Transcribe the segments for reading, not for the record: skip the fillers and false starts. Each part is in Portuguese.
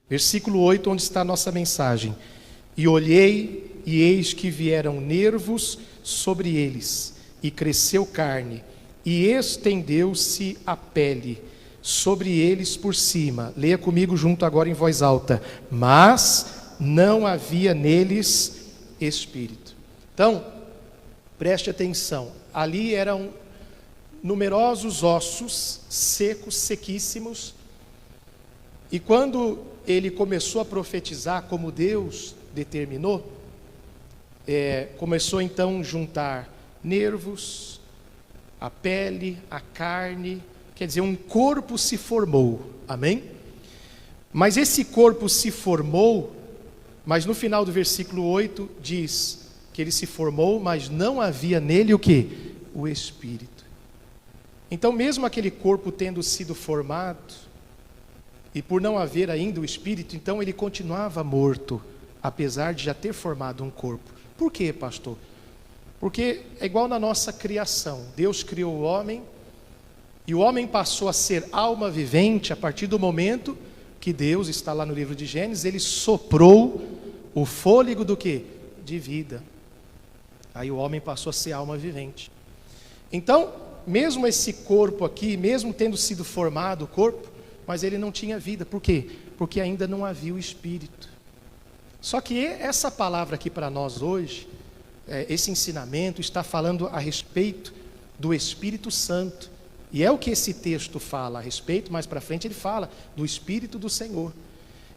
Versículo 8, onde está a nossa mensagem. E olhei, e eis que vieram nervos sobre eles, e cresceu carne, e estendeu-se a pele sobre eles por cima. Leia comigo junto agora em voz alta. Mas não havia neles espírito. Então, preste atenção. Ali eram numerosos ossos secos, sequíssimos. E quando ele começou a profetizar como Deus determinou, começou então a juntar nervos, a pele, a carne, quer dizer, um corpo se formou, amém? Mas esse corpo se formou, mas no final do versículo 8 diz que ele se formou, mas não havia nele o quê? O Espírito. Então mesmo aquele corpo tendo sido formado, e por não haver ainda o Espírito, então ele continuava morto, apesar de já ter formado um corpo. Por quê, pastor? Porque é igual na nossa criação. Deus criou o homem, e o homem passou a ser alma vivente a partir do momento que Deus, está lá no livro de Gênesis, ele soprou o fôlego do quê? De vida. Aí o homem passou a ser alma vivente. Então, mesmo esse corpo aqui, mesmo tendo sido formado o corpo, mas ele não tinha vida. Por quê? Porque ainda não havia o Espírito. Só que essa palavra aqui para nós hoje, esse ensinamento está falando a respeito do Espírito Santo. E é o que esse texto fala a respeito, mais para frente ele fala do Espírito do Senhor.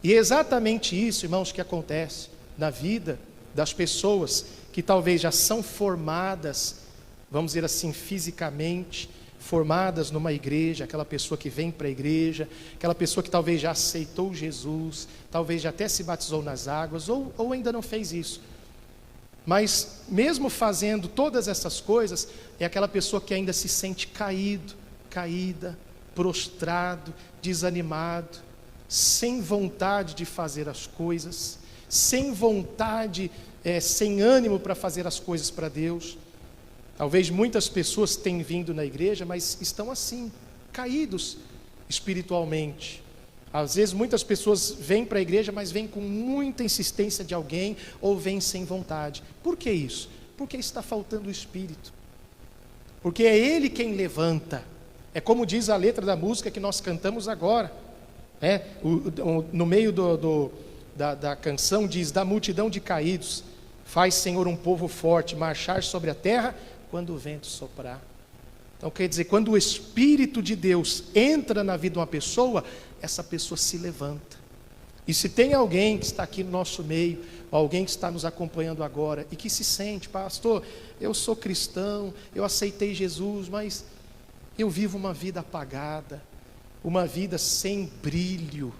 E é exatamente isso, irmãos, que acontece na vida das pessoas que talvez já são formadas, vamos dizer assim, fisicamente, formadas numa igreja, aquela pessoa que vem para a igreja, aquela pessoa que talvez já aceitou Jesus, talvez já até se batizou nas águas, ou ainda não fez isso. Mas mesmo fazendo todas essas coisas, é aquela pessoa que ainda se sente caída, prostrado, desanimado, sem vontade de fazer as coisas, sem vontade, sem ânimo para fazer as coisas para Deus. Talvez muitas pessoas tenham vindo na igreja, mas estão assim, caídos espiritualmente. Às vezes muitas pessoas vêm para a igreja, mas vêm com muita insistência de alguém, ou vêm sem vontade. Por que isso? Porque está faltando o Espírito. Porque é Ele quem levanta. É como diz a letra da música que nós cantamos agora. No meio da canção diz: da multidão de caídos, faz, Senhor, um povo forte marchar sobre a terra quando o vento soprar. Então quer dizer, quando o Espírito de Deus entra na vida de uma pessoa, essa pessoa se levanta. E se tem alguém que está aqui no nosso meio, ou alguém que está nos acompanhando agora, e que se sente: pastor, eu sou cristão, eu aceitei Jesus, mas eu vivo uma vida apagada, uma vida sem brilho,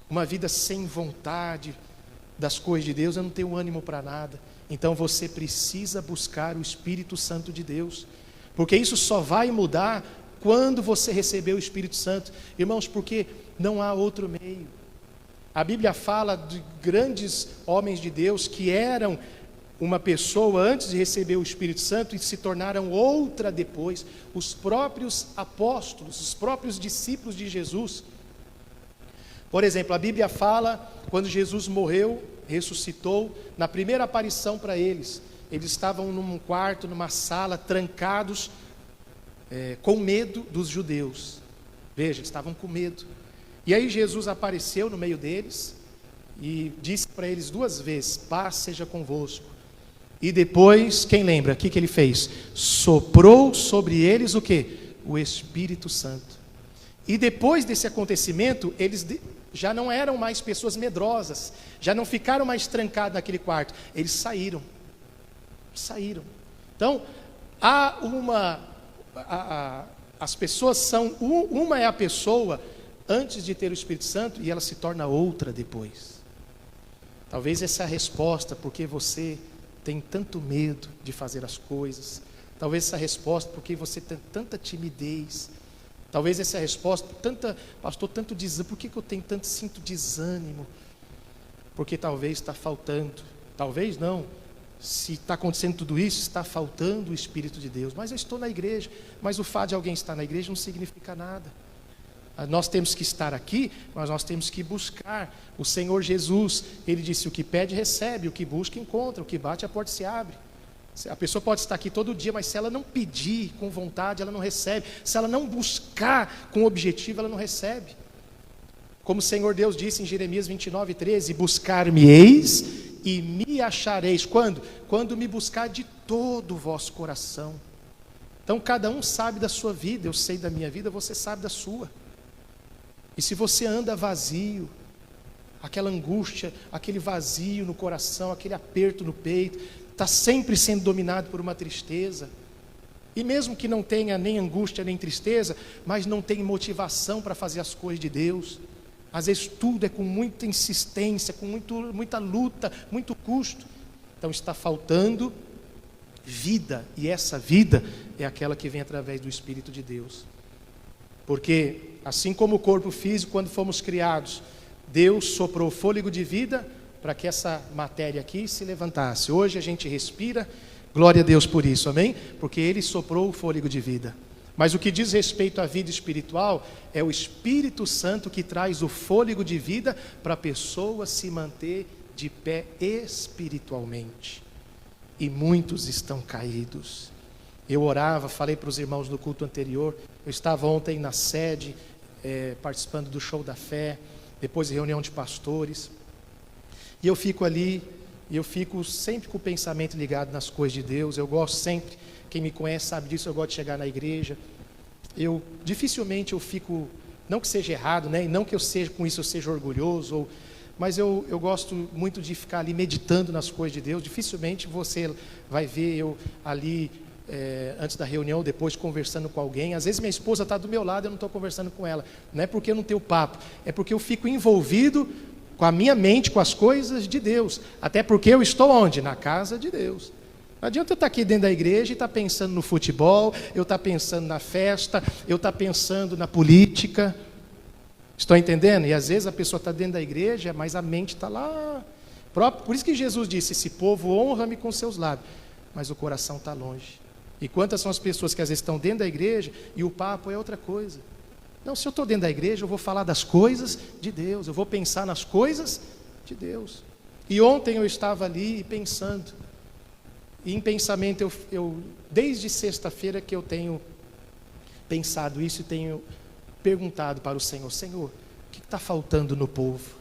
uma vida sem vontade das coisas de Deus, eu não tenho ânimo para nada. Então você precisa buscar o Espírito Santo de Deus, porque isso só vai mudar quando você receber o Espírito Santo. Irmãos, porque não há outro meio. A Bíblia fala de grandes homens de Deus que eram uma pessoa antes de receber o Espírito Santo e se tornaram outra depois. Os próprios apóstolos, os próprios discípulos de Jesus. Por exemplo, a Bíblia fala, quando Jesus morreu, ressuscitou, na primeira aparição para eles estavam num quarto, numa sala, trancados, com medo dos judeus. Veja, eles estavam com medo. E aí Jesus apareceu no meio deles e disse para eles 2 vezes: paz seja convosco. E depois, quem lembra? O que ele fez? Soprou sobre eles o quê? O Espírito Santo. E depois desse acontecimento, eles já não eram mais pessoas medrosas, já não ficaram mais trancados naquele quarto, eles saíram. Então, as pessoas são, uma é a pessoa antes de ter o Espírito Santo, e ela se torna outra depois. Talvez essa é a resposta, porque você tem tanto medo de fazer as coisas. Talvez essa é a resposta, porque você tem tanta timidez. Talvez essa é a resposta, pastor, tanto desânimo. Por que eu sinto desânimo? Porque talvez está faltando, talvez não, se está acontecendo tudo isso, está faltando o Espírito de Deus. Mas eu estou na igreja, mas o fato de alguém estar na igreja não significa nada. Nós temos que estar aqui, mas nós temos que buscar. O Senhor Jesus, Ele disse, o que pede recebe, o que busca encontra, o que bate a porta se abre. A pessoa pode estar aqui todo dia, mas se ela não pedir com vontade, ela não recebe. Se ela não buscar com objetivo, ela não recebe. Como o Senhor Deus disse em Jeremias 29:13, buscar-me-eis e me achareis. Quando? Quando me buscar de todo o vosso coração. Então cada um sabe da sua vida, eu sei da minha vida, você sabe da sua. E se você anda vazio, aquela angústia, aquele vazio no coração, aquele aperto no peito, está sempre sendo dominado por uma tristeza, e mesmo que não tenha nem angústia nem tristeza, mas não tem motivação para fazer as coisas de Deus, às vezes tudo é com muita insistência, com muita luta, muito custo, então está faltando vida, e essa vida é aquela que vem através do Espírito de Deus. Porque assim como o corpo físico, quando fomos criados, Deus soprou fôlego de vida para que essa matéria aqui se levantasse. Hoje a gente respira, glória a Deus por isso, amém? Porque Ele soprou o fôlego de vida. Mas o que diz respeito à vida espiritual, é o Espírito Santo que traz o fôlego de vida para a pessoa se manter de pé espiritualmente. E muitos estão caídos. Eu orava, falei para os irmãos no culto anterior, eu estava ontem na sede, participando do show da fé, depois de reunião de pastores, e eu fico ali, e eu fico sempre com o pensamento ligado nas coisas de Deus. Eu gosto sempre, quem me conhece sabe disso, eu gosto de chegar na igreja, dificilmente eu fico, não que seja errado, né, e não que com isso eu seja orgulhoso, mas eu gosto muito de ficar ali meditando nas coisas de Deus. Dificilmente você vai ver eu ali, antes da reunião, depois conversando com alguém. Às vezes minha esposa está do meu lado, eu não estou conversando com ela, não é porque eu não tenho papo, é porque eu fico envolvido com a minha mente, com as coisas de Deus, até porque eu estou onde? Na casa de Deus. Não adianta eu estar aqui dentro da igreja e estar pensando no futebol, eu estar pensando na festa, eu estar pensando na política, estão entendendo? E às vezes a pessoa está dentro da igreja, mas a mente está lá, por isso que Jesus disse, esse povo honra-me com seus lábios, mas o coração está longe. E quantas são as pessoas que às vezes estão dentro da igreja e o papo é outra coisa. Não, se eu estou dentro da igreja, eu vou falar das coisas de Deus, eu vou pensar nas coisas de Deus. E ontem eu estava ali pensando, e em pensamento desde sexta-feira que eu tenho pensado isso e tenho perguntado para o Senhor, Senhor, o que está faltando no povo?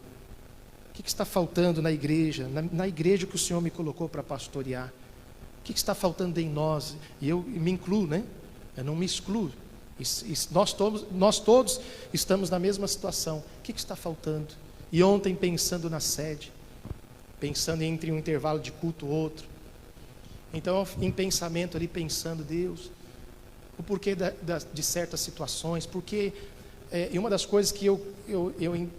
O que está faltando na igreja, na igreja que o Senhor me colocou para pastorear? O que está faltando em nós? E eu me incluo, né? Eu não me excluo. Nós todos estamos na mesma situação. O que está faltando? E ontem, pensando na sede, pensando entre um intervalo de culto e outro, então em pensamento ali, pensando, Deus, o porquê de certas situações, porque e uma das coisas que eu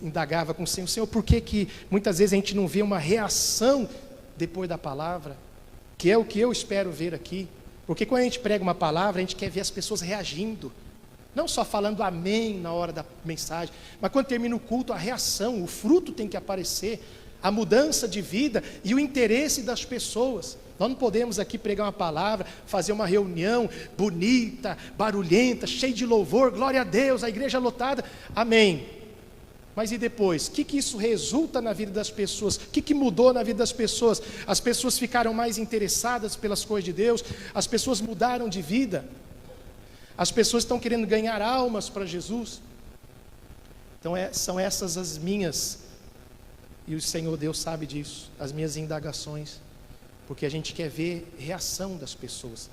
indagava com o Senhor, por que muitas vezes a gente não vê uma reação depois da palavra, que é o que eu espero ver aqui, porque quando a gente prega uma palavra, a gente quer ver as pessoas reagindo, não só falando amém na hora da mensagem, mas quando termina o culto, a reação, o fruto tem que aparecer, a mudança de vida e o interesse das pessoas. Nós não podemos aqui pregar uma palavra, fazer uma reunião bonita, barulhenta, cheia de louvor, glória a Deus, a igreja lotada, amém. Mas e depois? O que isso resulta na vida das pessoas? O que mudou na vida das pessoas? As pessoas ficaram mais interessadas pelas coisas de Deus, as pessoas mudaram de vida, as pessoas estão querendo ganhar almas para Jesus. Então são essas as minhas, e o Senhor Deus sabe disso, as minhas indagações, porque a gente quer ver reação das pessoas.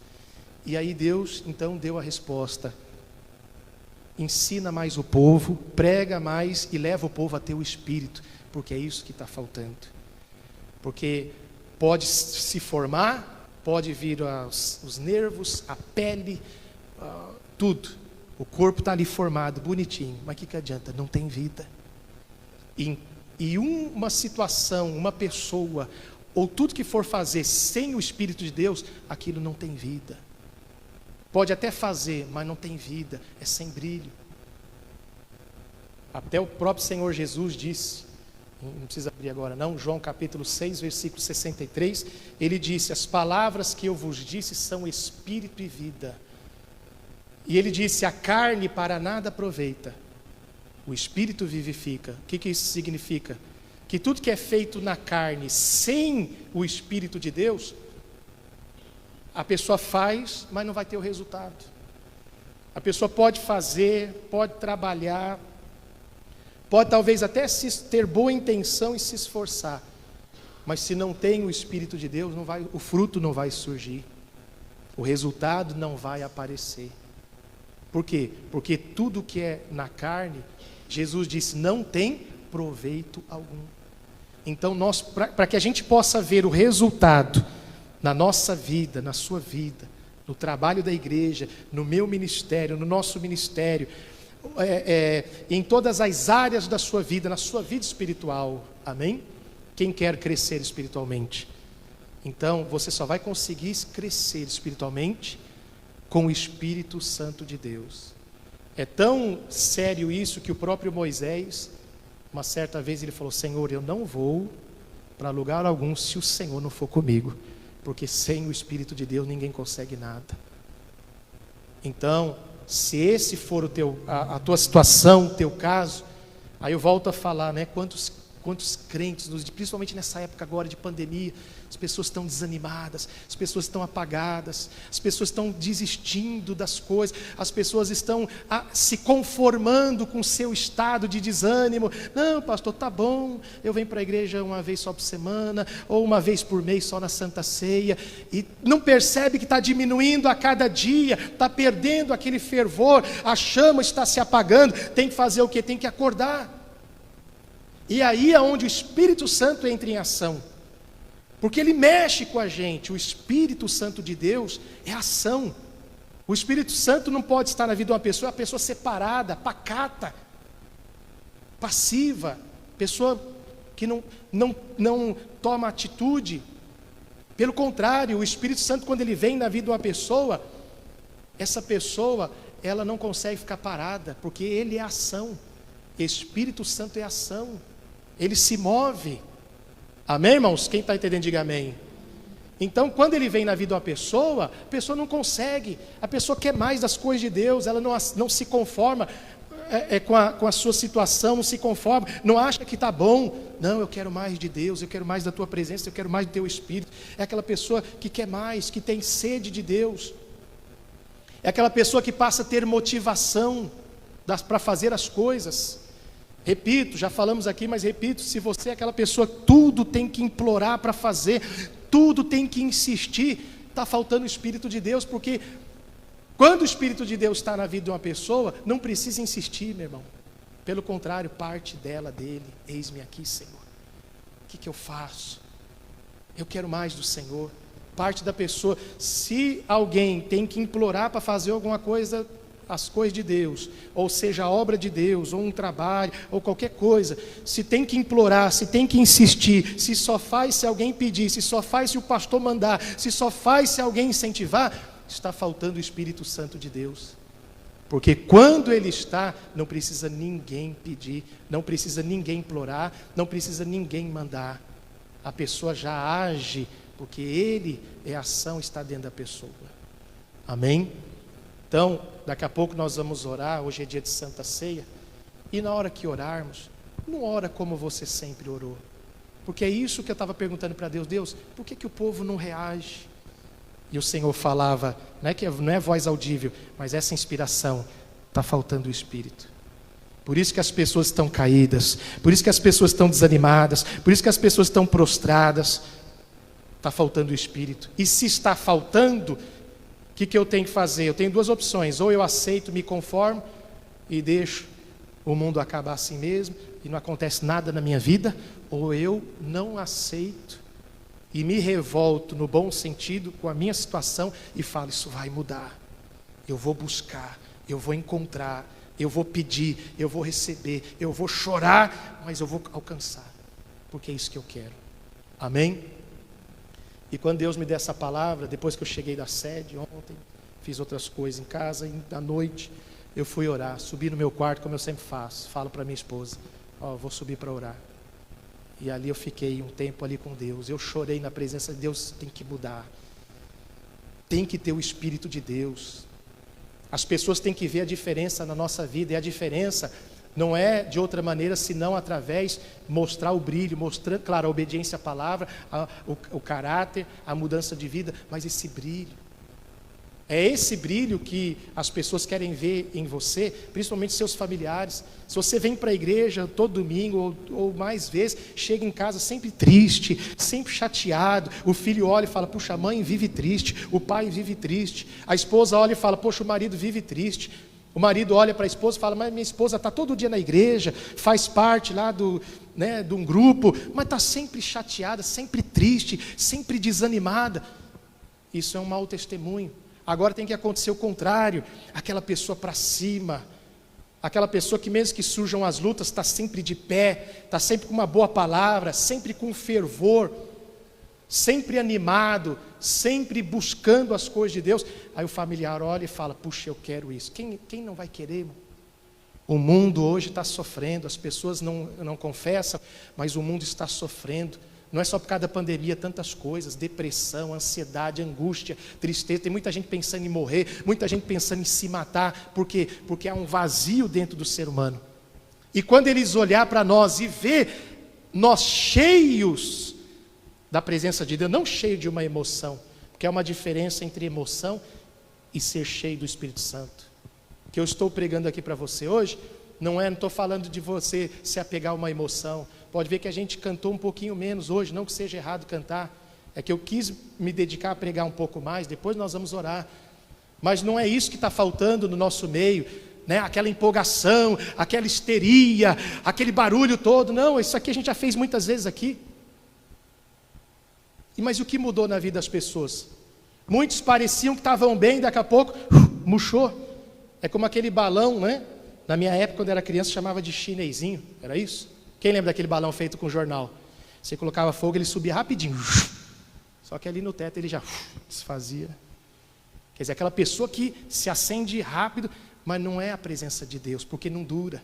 E aí Deus então deu a resposta: ensina mais o povo, prega mais e leva o povo a ter o Espírito, porque é isso que está faltando. Porque pode se formar, pode vir os nervos, a pele, tudo, o corpo está ali formado, bonitinho, mas o que adianta? Não tem vida. E uma situação, uma pessoa, ou tudo que for fazer sem o Espírito de Deus, aquilo não tem vida. Pode até fazer, mas não tem vida, é sem brilho. Até o próprio Senhor Jesus disse, não precisa abrir agora não, João capítulo 6, versículo 63, ele disse: as palavras que eu vos disse são espírito e vida. E ele disse: a carne para nada aproveita, O Espírito vivifica. O que isso significa? Que tudo que é feito na carne sem o Espírito de Deus, a pessoa faz, mas não vai ter o resultado. A pessoa pode fazer, pode trabalhar, pode talvez até ter boa intenção e se esforçar, mas se não tem o Espírito de Deus, o fruto não vai surgir, o resultado não vai aparecer. Por quê? Porque tudo que é na carne, Jesus disse, não tem proveito algum. Então, para que a gente possa ver o resultado na nossa vida, na sua vida, no trabalho da igreja, no meu ministério, no nosso ministério, em todas as áreas da sua vida, na sua vida espiritual, amém? Quem quer crescer espiritualmente? Então, você só vai conseguir crescer espiritualmente com o Espírito Santo de Deus. É tão sério isso que o próprio Moisés, uma certa vez ele falou, Senhor, eu não vou para lugar algum se o Senhor não for comigo, porque sem o Espírito de Deus ninguém consegue nada. Então, se esse for a tua situação, o teu caso, aí eu volto a falar, né? Quantos crentes, principalmente nessa época agora de pandemia, as pessoas estão desanimadas, as pessoas estão apagadas, as pessoas estão desistindo das coisas, as pessoas estão se conformando com o seu estado de desânimo. Não, pastor, tá bom, eu venho para a igreja uma vez só por semana, ou uma vez por mês só na Santa Ceia, e não percebe que está diminuindo a cada dia, está perdendo aquele fervor, a chama está se apagando. Tem que fazer o quê? Tem que acordar. E aí é onde o Espírito Santo entra em ação, porque ele mexe com a gente. O Espírito Santo de Deus é ação. O Espírito Santo não pode estar na vida de uma pessoa separada, pacata, passiva, pessoa que não toma atitude. Pelo contrário, o Espírito Santo, quando ele vem na vida de uma pessoa, essa pessoa, ela não consegue ficar parada, porque ele é ação. Espírito Santo é ação, ele se move. Amém, irmãos? Quem está entendendo, diga amém. Então, quando ele vem na vida de uma pessoa, a pessoa não consegue, a pessoa quer mais das coisas de Deus, ela não se conforma com a sua situação, não se conforma, não acha que está bom. Não, eu quero mais de Deus, eu quero mais da tua presença, eu quero mais do teu Espírito. É aquela pessoa que quer mais, que tem sede de Deus. É aquela pessoa que passa a ter motivação para fazer as coisas. Repito, já falamos aqui, mas repito, se você é aquela pessoa, tudo tem que implorar para fazer, tudo tem que insistir, está faltando o Espírito de Deus, porque quando o Espírito de Deus está na vida de uma pessoa, não precisa insistir, meu irmão. Pelo contrário, parte dele, eis-me aqui, Senhor. O que eu faço? Eu quero mais do Senhor. Parte da pessoa, se alguém tem que implorar para fazer alguma coisa, as coisas de Deus, ou seja, a obra de Deus, ou um trabalho, ou qualquer coisa, se tem que implorar, se tem que insistir, se só faz se alguém pedir, se só faz se o pastor mandar, se só faz se alguém incentivar, está faltando o Espírito Santo de Deus. Porque quando ele está, não precisa ninguém pedir, não precisa ninguém implorar, não precisa ninguém mandar. A pessoa já age, porque ele é a ação, está dentro da pessoa. Amém? Então, daqui a pouco nós vamos orar, hoje é dia de Santa Ceia, e na hora que orarmos, não ora como você sempre orou, porque é isso que eu estava perguntando para Deus, Deus, por que o povo não reage? E o Senhor falava, não é voz audível, mas essa inspiração, está faltando o Espírito. Por isso que as pessoas estão caídas, por isso que as pessoas estão desanimadas, por isso que as pessoas estão prostradas, está faltando o Espírito. E se está faltando, o que eu tenho que fazer? Eu tenho duas opções, ou eu aceito, me conformo e deixo o mundo acabar assim mesmo, e não acontece nada na minha vida, ou eu não aceito e me revolto no bom sentido com a minha situação e falo, isso vai mudar, eu vou buscar, eu vou encontrar, eu vou pedir, eu vou receber, eu vou chorar, mas eu vou alcançar, porque é isso que eu quero. Amém? E quando Deus me deu essa palavra, depois que eu cheguei da sede ontem, fiz outras coisas em casa, e à noite eu fui orar, subi no meu quarto como eu sempre faço, falo para minha esposa, vou subir para orar. E ali eu fiquei um tempo ali com Deus, eu chorei na presença de Deus. Tem que mudar, tem que ter o Espírito de Deus. As pessoas têm que ver a diferença na nossa vida, e a diferença Não é de outra maneira, senão através mostrar o brilho, mostrando, claro, a obediência à palavra, o caráter, a mudança de vida, mas esse brilho. É esse brilho que as pessoas querem ver em você, principalmente seus familiares. Se você vem para a igreja todo domingo ou mais vezes, chega em casa sempre triste, sempre chateado, o filho olha e fala, puxa, a mãe vive triste, o pai vive triste, a esposa olha e fala, poxa, o marido vive triste. O marido olha para a esposa e fala, mas minha esposa está todo dia na igreja, faz parte lá de um grupo, mas está sempre chateada, sempre triste, sempre desanimada. Isso é um mau testemunho. Agora tem que acontecer o contrário, aquela pessoa para cima, aquela pessoa que mesmo que surjam as lutas, está sempre de pé, está sempre com uma boa palavra, sempre com fervor, sempre animado, sempre buscando as coisas de Deus. Aí o familiar olha e fala, puxa, eu quero isso. Quem não vai querer, irmão? O mundo hoje está sofrendo, as pessoas não confessam, mas o mundo está sofrendo. Não é só por causa da pandemia, tantas coisas, depressão, ansiedade, angústia, tristeza. Tem muita gente pensando em morrer, muita gente pensando em se matar, porque há um vazio dentro do ser humano. E quando eles olhar para nós e ver nós cheios da presença de Deus, não cheio de uma emoção, porque há uma diferença entre emoção e ser cheio do Espírito Santo. O que eu estou pregando aqui para você hoje, não estou falando de você se apegar a uma emoção. Pode ver que a gente cantou um pouquinho menos hoje, não que seja errado cantar, é que eu quis me dedicar a pregar um pouco mais, depois nós vamos orar. Mas não é isso que está faltando no nosso meio, né? Aquela empolgação, aquela histeria, aquele barulho todo. Não, isso aqui a gente já fez muitas vezes aqui. Mas o que mudou na vida das pessoas? Muitos pareciam que estavam bem, daqui a pouco, murchou. É como aquele balão, né? Na minha época, quando eu era criança, chamava de chinesinho, era isso? Quem lembra daquele balão feito com jornal? Você colocava fogo, ele subia rapidinho. Só que ali no teto ele já desfazia. Quer dizer, aquela pessoa que se acende rápido, mas não é a presença de Deus, porque não dura.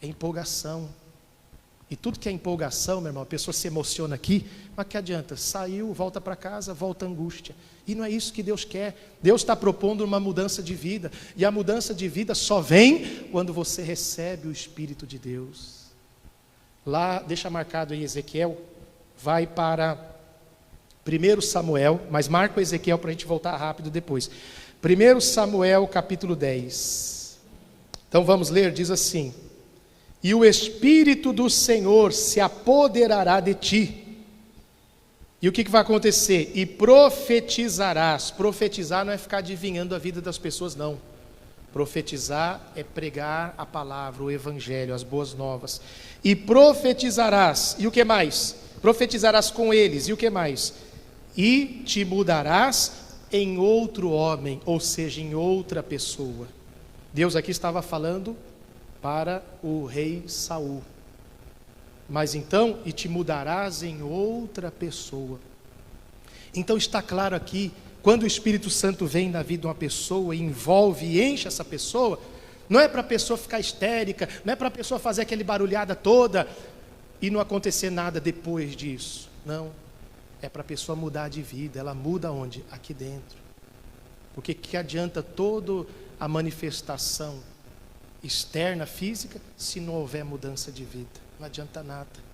É empolgação. E tudo que é empolgação, meu irmão, a pessoa se emociona aqui, mas que adianta? Saiu, volta para casa, volta a angústia. E não é isso que Deus quer. Deus está propondo uma mudança de vida. E a mudança de vida só vem quando você recebe o Espírito de Deus. Lá, deixa marcado em Ezequiel, vai para 1 Samuel, mas marca o Ezequiel para a gente voltar rápido depois. 1 Samuel capítulo 10. Então vamos ler, diz assim: e o Espírito do Senhor se apoderará de ti. E o que vai acontecer? E profetizarás. Profetizar não é ficar adivinhando a vida das pessoas, não. Profetizar é pregar a palavra, o evangelho, as boas novas. E profetizarás, e o que mais? Profetizarás com eles, e o que mais? E te mudarás em outro homem, ou seja, em outra pessoa. Deus aqui estava falando para o rei Saul. Mas então, e te mudarás em outra pessoa. Então está claro aqui, quando o Espírito Santo vem na vida de uma pessoa, e envolve e enche essa pessoa, não é para a pessoa ficar histérica, não é para a pessoa fazer aquela barulhada toda, e não acontecer nada depois disso. Não, é para a pessoa mudar de vida. Ela muda onde? Aqui dentro. Porque que adianta toda a manifestação externa, física, se não houver mudança de vida? Não adianta nada.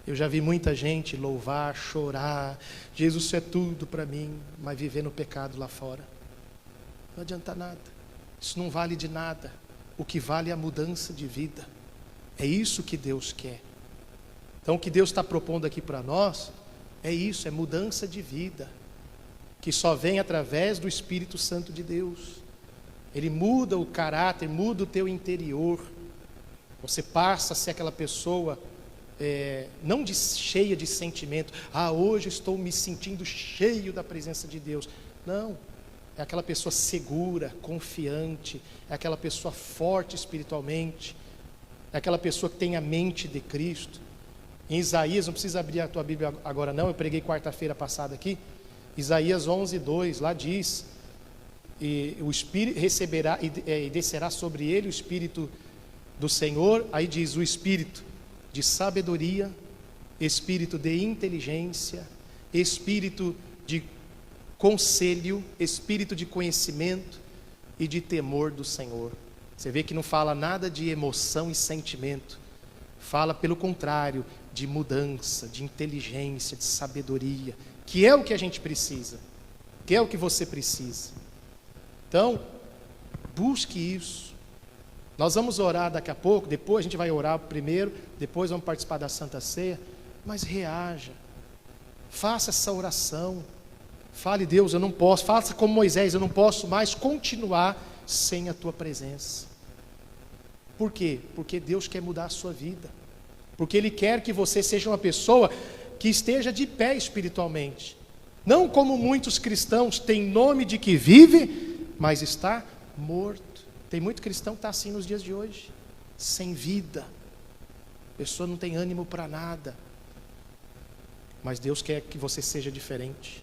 Eu já vi muita gente louvar, chorar, Jesus, isso é tudo para mim, mas viver no pecado lá fora. Não adianta nada. Isso não vale de nada. O que vale é a mudança de vida. É isso que Deus quer. Então o que Deus está propondo aqui para nós é isso, é mudança de vida, que só vem através do Espírito Santo de Deus. Ele muda o caráter, muda o teu interior. Você passa a ser aquela pessoa, não cheia de sentimento. Hoje estou me sentindo cheio da presença de Deus. Não, é aquela pessoa segura, confiante, é aquela pessoa forte espiritualmente, é aquela pessoa que tem a mente de Cristo. Em Isaías, não precisa abrir a tua Bíblia agora não, eu preguei quarta-feira passada aqui, Isaías 11:2, lá diz, e o Espírito receberá e descerá sobre ele o Espírito do Senhor, aí diz o Espírito de sabedoria, Espírito de inteligência, Espírito de conselho, Espírito de conhecimento e de temor do Senhor. Você vê que não fala nada de emoção e sentimento. Fala, pelo contrário, de mudança, de inteligência, de sabedoria, que é o que a gente precisa, que é o que você precisa. Então, busque isso. Nós vamos orar daqui a pouco, depois a gente vai orar primeiro, depois vamos participar da Santa Ceia, mas reaja, faça essa oração, fale: Deus, eu não posso, faça como Moisés, eu não posso mais continuar sem a tua presença. Por quê? Porque Deus quer mudar a sua vida, porque Ele quer que você seja uma pessoa que esteja de pé espiritualmente, não como muitos cristãos têm nome de que vive, mas está morto. Tem muito cristão que está assim nos dias de hoje, sem vida, a pessoa não tem ânimo para nada, mas Deus quer que você seja diferente.